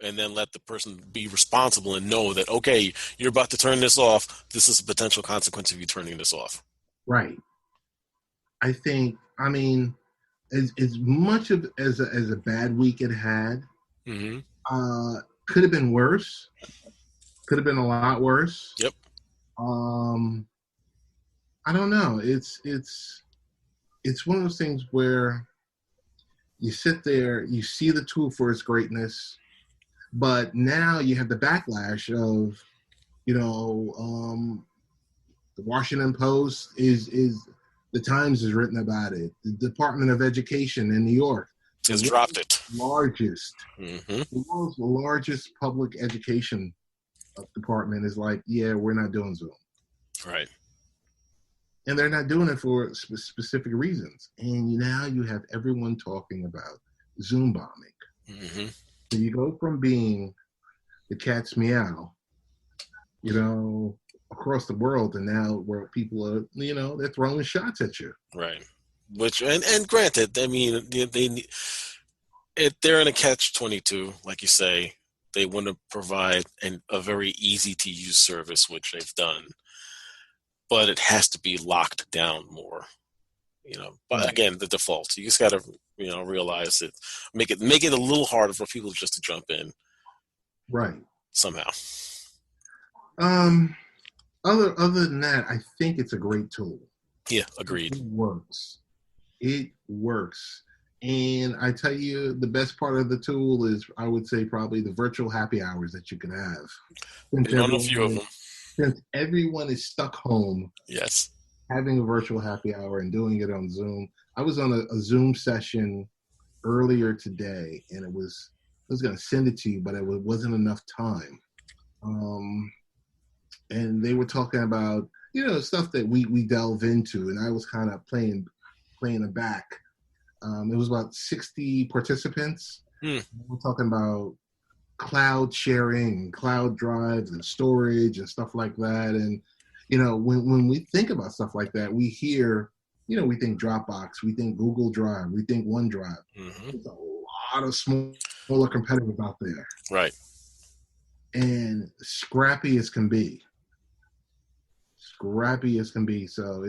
and then let the person be responsible and know that, okay, you're about to turn this off. This is a potential consequence of you turning this off. Right. I mean, as much of as a bad week it had, Mm-hmm. could have been worse. Could have been a lot worse. Yep. I don't know. It's one of those things where you sit there, you see the tool for its greatness, but now you have the backlash of, the Washington Post is the Times has written about it. The Department of Education in New York Has dropped it. The world's largest public education department is like, yeah, we're not doing Zoom. Right. And they're not doing it for specific reasons. And now you have everyone talking about Zoom bombing. Mm-hmm. So you go from being the cat's meow, across the world, and now where people are, they're throwing shots at you. Right. Which, and granted, I mean, they're in a catch-22, like you say. They want to provide a very easy-to-use service, which they've done. But it has to be locked down more, But Right. again, the default. You just got to, realize it, make it a little harder for people just to jump in, Right. somehow. Other than that, I think it's a great tool. Yeah, agreed. It works. It works. And I tell you, the best part of the tool is, I would say, probably the virtual happy hours that you can have. Been on a few of them. Since everyone is stuck home, Yes. having a virtual happy hour and doing it on Zoom. I was on a Zoom session earlier today, and I was going to send it to you, but it wasn't enough time. And they were talking about, stuff that we delve into, and I was kind of playing it back. It was about 60 participants. We're talking about cloud sharing, cloud drives and storage and stuff like that. And, when we think about stuff like that, we hear, we think Dropbox, we think Google Drive, we think OneDrive. Mm-hmm. There's a lot of smaller competitors out there. Right. And scrappy as can be. So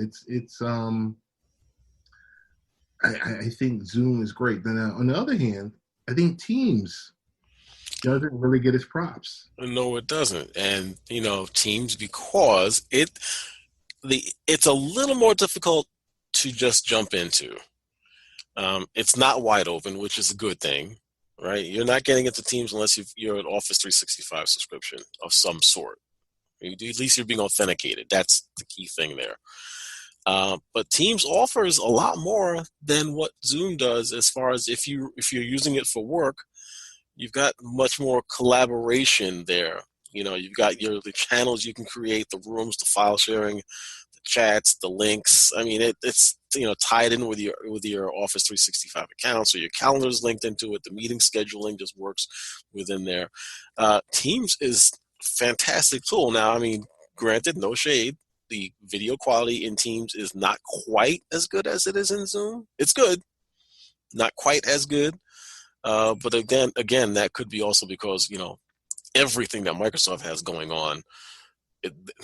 I think Zoom is great. Then on the other hand, I think Teams doesn't really get its props. No, it doesn't. And, Teams, because it's a little more difficult to just jump into. It's not wide open, which is a good thing, right? You're not getting into Teams unless you're an Office 365 subscription of some sort. At least you're being authenticated. That's the key thing there. But Teams offers a lot more than what Zoom does, as far as if you're using it for work. You've got much more collaboration there. You've got the channels you can create, the rooms, the file sharing, the chats, the links. I mean, it's tied in with your Office 365 account, so your calendar is linked into it. The meeting scheduling just works within there. Teams is a fantastic tool. Now, I mean, granted, no shade, the video quality in Teams is not quite as good as it is in Zoom. It's good, not quite as good. But again, that could be also because, everything that Microsoft has going on,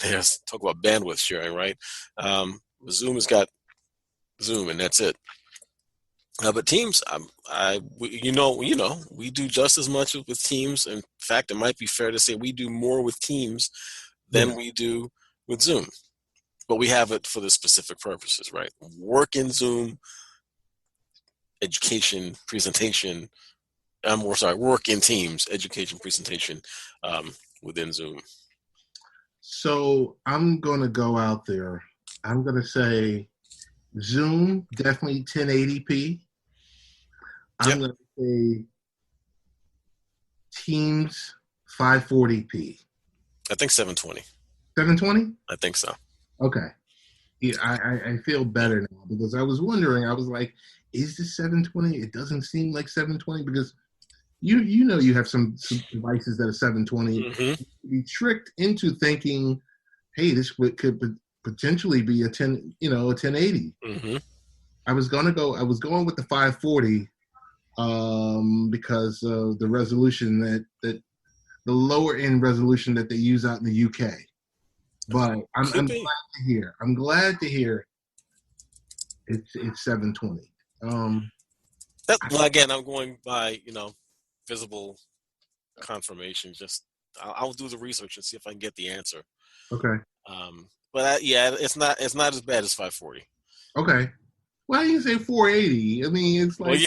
there's talk about bandwidth sharing, right? Zoom has got Zoom, and that's it. But Teams, we do just as much with Teams. In fact, it might be fair to say we do more with Teams than we do with Zoom. But we have it for the specific purposes, right? Work in Zoom, education, presentation, work in teams education presentation within Zoom. So I'm going to go out there. I'm going to say Zoom, definitely 1080p. I'm going to say Teams, 540p. I think 720. 720? I think so. Okay. Yeah, I feel better now because I was wondering. I was like, is this 720? It doesn't seem like 720 because you know you have some devices that are 720. Mm-hmm. You tricked into thinking, hey, this could potentially be a 1080. Mm-hmm. I was going with the 540 because of the resolution that the lower end resolution that they use out in the UK. But I'm glad to hear. I'm glad to hear it's 720. Well, again, I'm going by visible confirmation. Just I'll do the research and see if I can get the answer. Okay. But it's not as bad as 540. Okay. Why do you say 480? I mean, it's like, Well,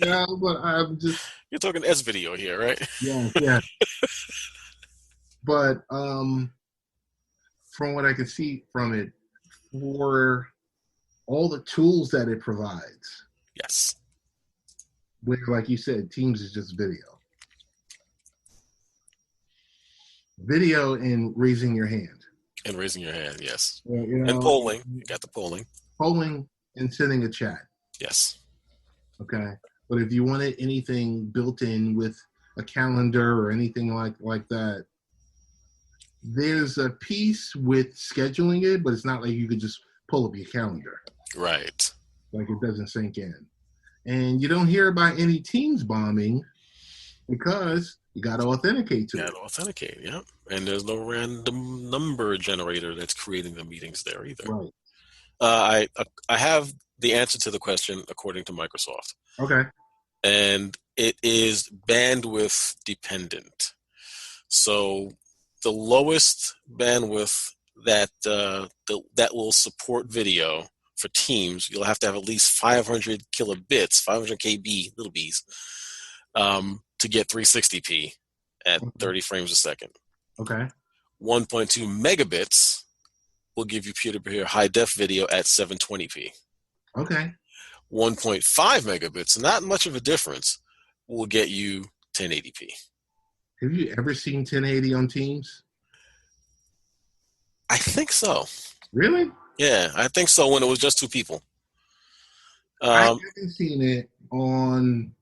yeah, but I'm just. You're talking S video here, right? Yeah. But from what I can see from it, for all the tools that it provides. Yes. Where, like you said, Teams is just video. Video and raising your hand. And raising your hand, yes. And polling. You got the polling. Polling and sending a chat. Yes. Okay. But if you wanted anything built in with a calendar or anything like that, there's a piece with scheduling it, but it's not like you could just pull up your calendar. Right. Like it doesn't sink in. And you don't hear about any Teams bombing because you got to authenticate to it. You got to authenticate, yeah. And there's no random number generator that's creating the meetings there either. Right. I have the answer to the question according to Microsoft. Okay. And it is bandwidth dependent. So the lowest bandwidth that will support video for Teams, you'll have to have at least 500 kilobits, 500 KB, little b's, to get 360p at 30 frames a second. Okay. 1.2 megabits will give you peer-to-peer high-def video at 720p. Okay. 1.5 megabits, not much of a difference, will get you 1080p. Have you ever seen 1080 on Teams? I think so. Really? Yeah, I think so when it was just two people. I haven't seen it on,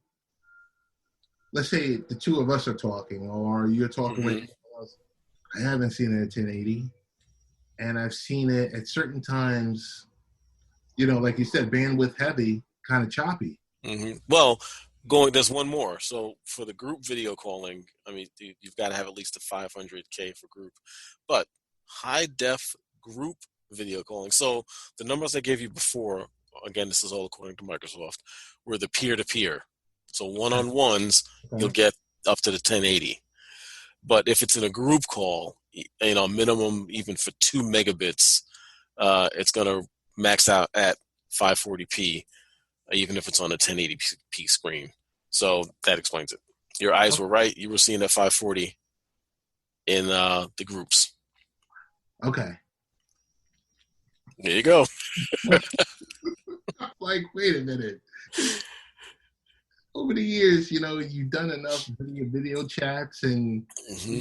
let's say the two of us are talking or you're talking with someone else. I haven't seen it at 1080. And I've seen it at certain times, like you said, bandwidth heavy, kind of choppy. Mm-hmm. Well, there's one more. So for the group video calling, I mean, you've got to have at least a 500K for group. But high def group video calling. So the numbers I gave you before, again, this is all according to Microsoft, were the peer-to-peer. So one-on-ones, you'll get up to the 1080. But if it's in a group call, minimum even for 2 megabits, it's going to max out at 540p, even if it's on a 1080p screen. So that explains it. Your eyes were right. You were seeing at 540 in the groups. Okay. There you go. Like, wait a minute. Over the years, you've done enough video chats and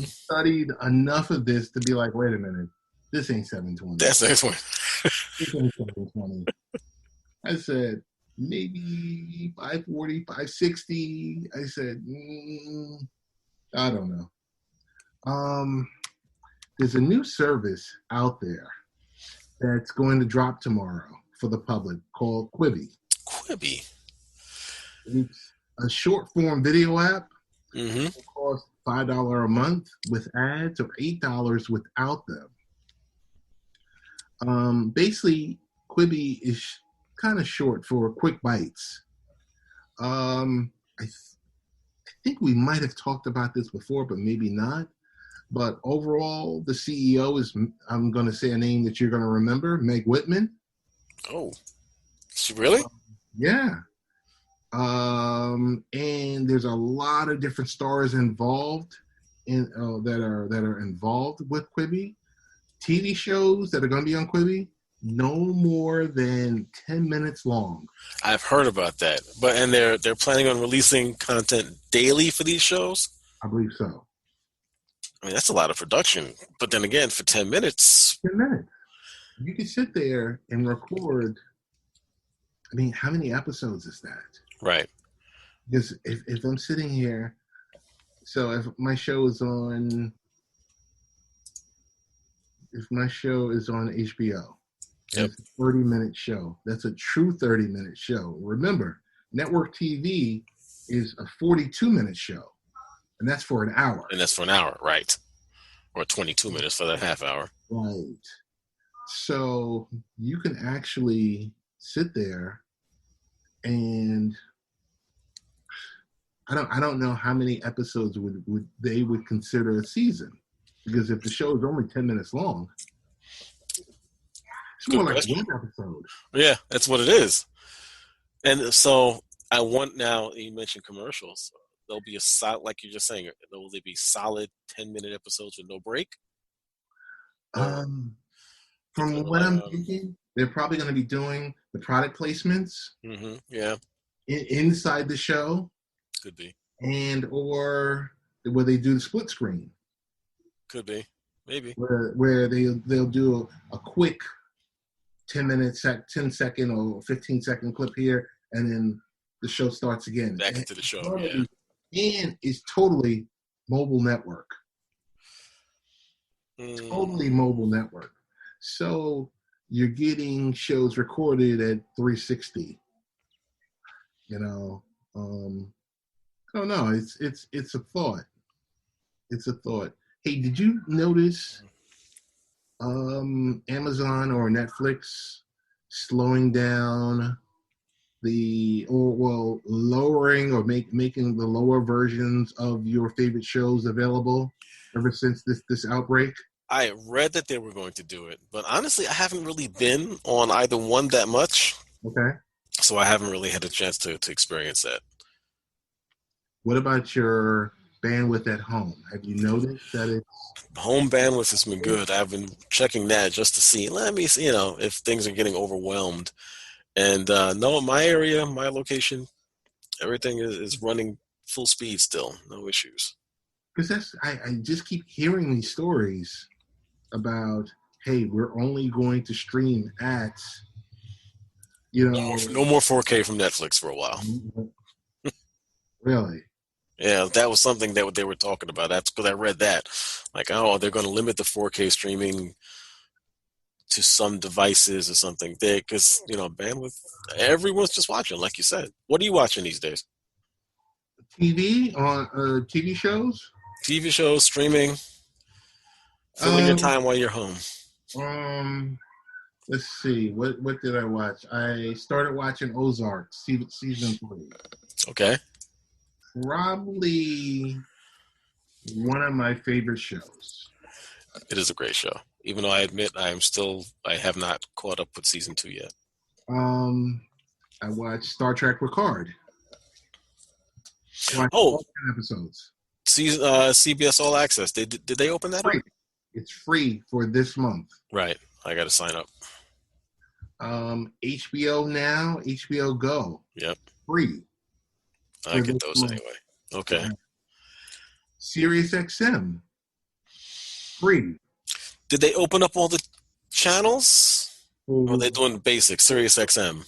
studied enough of this to be like, wait a minute, this ain't 720. That's 720. This ain't 720. I said, maybe 540, 560. I said, I don't know. There's a new service out there that's going to drop tomorrow for the public called Quibi. Quibi. It's a short form video app. Mm-hmm. It costs $5 a month with ads or $8 without them. Basically, Quibi is kind of short for quick bites. I think we might have talked about this before, but maybe not. But overall, the CEO is, I'm going to say a name that you're going to remember, Meg Whitman. Oh, really? Yeah. And there's a lot of different stars involved in that are involved with Quibi. TV shows that are going to be on Quibi, no more than 10 minutes long. I've heard about that, and they're planning on releasing content daily for these shows. I believe so. I mean, that's a lot of production. But then again, for 10 minutes, 10 minutes. You can sit there and record. I mean, how many episodes is that? right? Because if I'm sitting here, so if my show is on HBO, and Yep. it's a 30-minute show, that's a true 30-minute show. Remember, network TV is a 42-minute show, and that's for an hour. And that's for an hour, right? Or 22 minutes for that half hour. Right. So you can actually sit there and I don't know how many episodes would they would consider a season, because if the show is only 10 minutes long, it's more like one episode. Yeah, that's what it is. And so I want, now you mentioned commercials. There'll be a solid, like you're just saying, will there be solid 10-minute episodes with no break? From what I'm thinking, they're probably going to be doing the product placements yeah. inside the show. Could be. And or where they do the split screen. Could be. Maybe. Where they'll do a quick 10 second or 15-second clip here, and then the show starts again. Back into the show, yeah. And it's totally mobile network. Totally mobile network. So you're getting shows recorded at 360. You know, I don't know. It's a thought. It's a thought. Hey, did you notice Amazon or Netflix slowing down lowering or making the lower versions of your favorite shows available ever since this outbreak? I read that they were going to do it, but honestly, I haven't really been on either one that much. Okay. So I haven't really had a chance to experience that. What about your bandwidth at home? Have you noticed that it's... Home bandwidth has been good. I've been checking that just to see, let me see, if things are getting overwhelmed. And no, my area, my location, everything is running full speed still. No issues. Because I just keep hearing these stories about, hey, we're only going to stream at, no more 4K from Netflix for a while. Really? Yeah, that was something that they were talking about. That's because I read that. Like, they're going to limit the 4K streaming to some devices or something. Because, bandwidth, everyone's just watching, like you said. What are you watching these days? TV shows? TV shows, streaming, filling your time while you're home. Let's see. What did I watch? I started watching Ozark season 3. Okay. Probably one of my favorite shows. It is a great show. Even though I admit I have not caught up with season 2 yet. I watched Star Trek Picard. Episodes. CBS All Access. Did they open that up? It's free for this month. Right. I got to sign up. HBO Now, HBO Go. Yep. Free. I get those anyway. Okay. Sirius XM. Free. Did they open up all the channels? Or are they doing basic Sirius XM?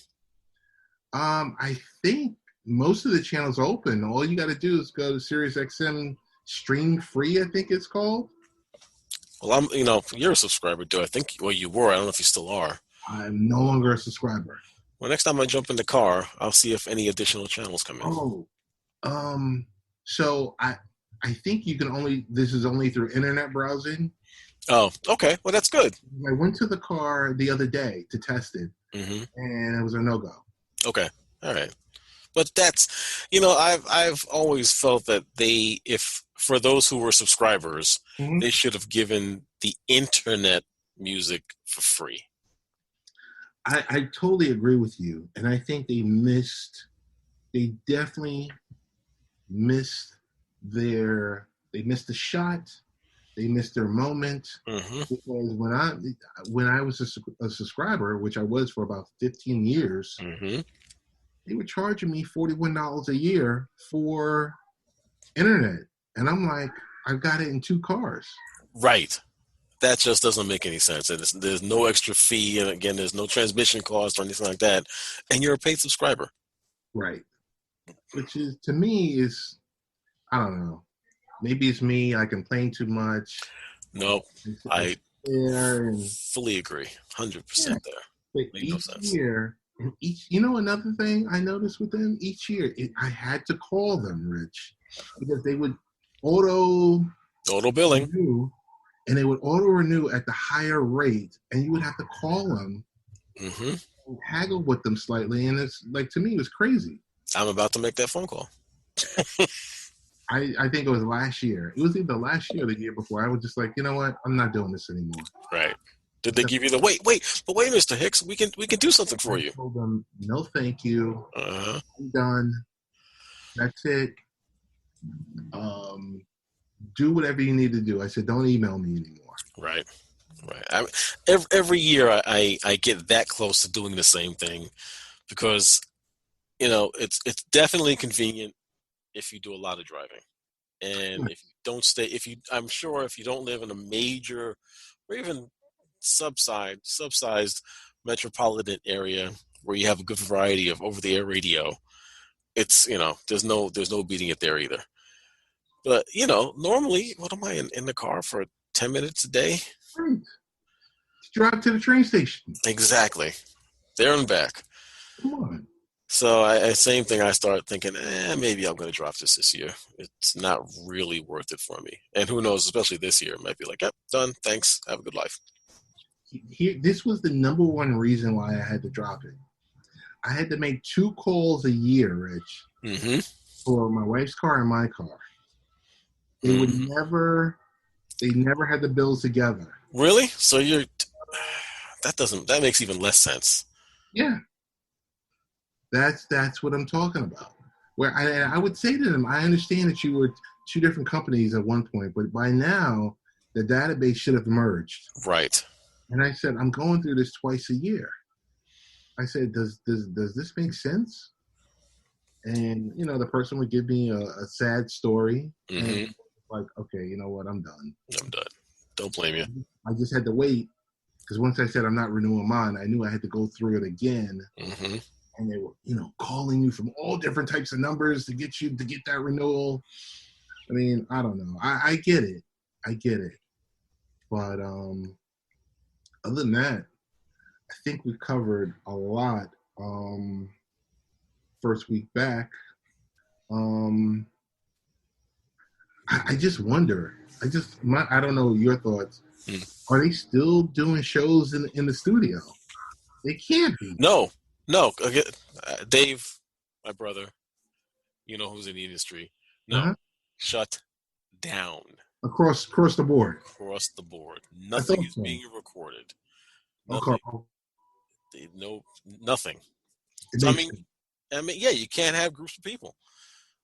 I think most of the channels are open. All you got to do is go to Sirius XM Stream Free, I think it's called. Well, you're a subscriber, do I think? Well, you were. I don't know if you still are. I'm no longer a subscriber. Well, next time I jump in the car, I'll see if any additional channels come in. So I think you can this is only through internet browsing. Oh, okay. Well, that's good. I went to the car the other day to test it, and it was a no-go. Okay. All right. But that's, I've always felt that for those who were subscribers, they should have given the internet music for free. I totally agree with you, and I think they missed they definitely missed they missed the shot. They missed their moment Mm-hmm. because when I was a subscriber, which I was for about 15 years, Mm-hmm. they were charging me $41 a year for internet, and I'm like, I've got it in 2 cars. Right. That just doesn't make any sense. There's no extra fee, and again, there's no transmission cost or anything like that, and you're a paid subscriber. Right. Which is to me is I don't know. Maybe it's me. I complain too much. No, I I sit there and fully agree. yeah. 100% there. But Made no each sense. year, and another thing I noticed with them each year, I had to call them, Rich, because they would auto Auto billing. renew, and they would auto renew at the higher rate, and you would have to call them Mm-hmm. and haggle with them slightly, and it's like to me it was crazy. I'm about to make that phone call. I think it was last year. It was either last year or the year before. I was just like, you know what? I'm not doing this anymore. Right. Did they give you the wait, Mr. Hicks, we can do something for I you. told them, no, thank you. Uh-huh. I'm done. That's it. Do whatever you need to do. I said, don't email me anymore. Right. Every year I get that close to doing the same thing because it's definitely convenient if you do a lot of driving, and if you don't I'm sure if you don't live in a major or even subsized metropolitan area where you have a good variety of over-the-air radio, it's there's no beating it there either. But normally, what am I in the car for 10 minutes a day? Right. Drive to the train station. Exactly. There and back. Come on. So same thing. I start thinking, maybe I'm going to drop this year. It's not really worth it for me. And who knows, especially this year, it might be like, yep, done. Thanks. Have a good life. This was the number one reason why I had to drop it. I had to make 2 calls a year, Rich, Mm-hmm. for my wife's car and my car. They would never had the bills together. Really? So that makes even less sense. Yeah. That's what I'm talking about. Where I would say to them, I understand that you were 2 different companies at one point, but by now the database should have merged. Right. And I said, I'm going through this twice a year. I said, does this make sense? And the person would give me a sad story, Mm-hmm. and like, okay, you know what, I'm done. I'm done. Don't blame you. I just had to wait because once I said I'm not renewing mine, I knew I had to go through it again. Mm-hmm. And they were, calling you from all different types of numbers to get that renewal. I mean, I don't know. I get it. But other than that, I think we covered a lot. First week back. I just wonder. I don't know your thoughts. Are they still doing shows in the studio? They can't be. No. Dave, my brother, who's in the industry. No, shut down. Across the board. Across the board. Nothing is being recorded. Nothing. Okay. No, nothing. So I mean, yeah, you can't have groups of people.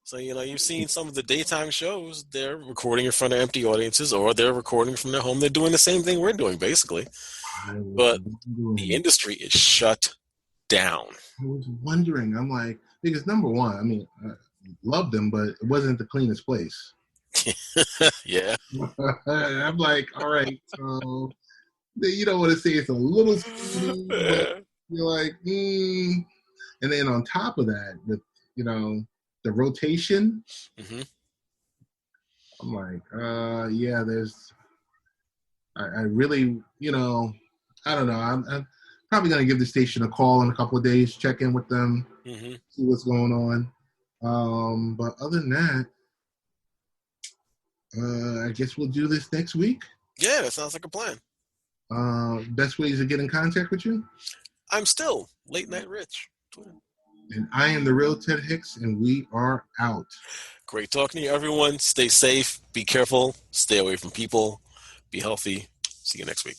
So you've seen some of the daytime shows. They're recording in front of empty audiences, or they're recording from their home. They're doing the same thing we're doing, basically. But the industry is shut down. I was wondering. I'm like, because number one, I mean, I loved them, but it wasn't the cleanest place. Yeah. I'm like, all right, so you don't want to say it's a little steamy, but you're like, and then on top of that, with the rotation, I'm like, yeah, there's. I really, I don't know. I'm probably gonna give the station a call in a couple of days, check in with them, see what's going on. But other than that, I guess we'll do this next week. Yeah, that sounds like a plan. Best ways to get in contact with you? I'm still Late Night Rich. And I am the real Ted Hicks, and we are out. Great talking to you, everyone. Stay safe. Be careful. Stay away from people. Be healthy. See you next week.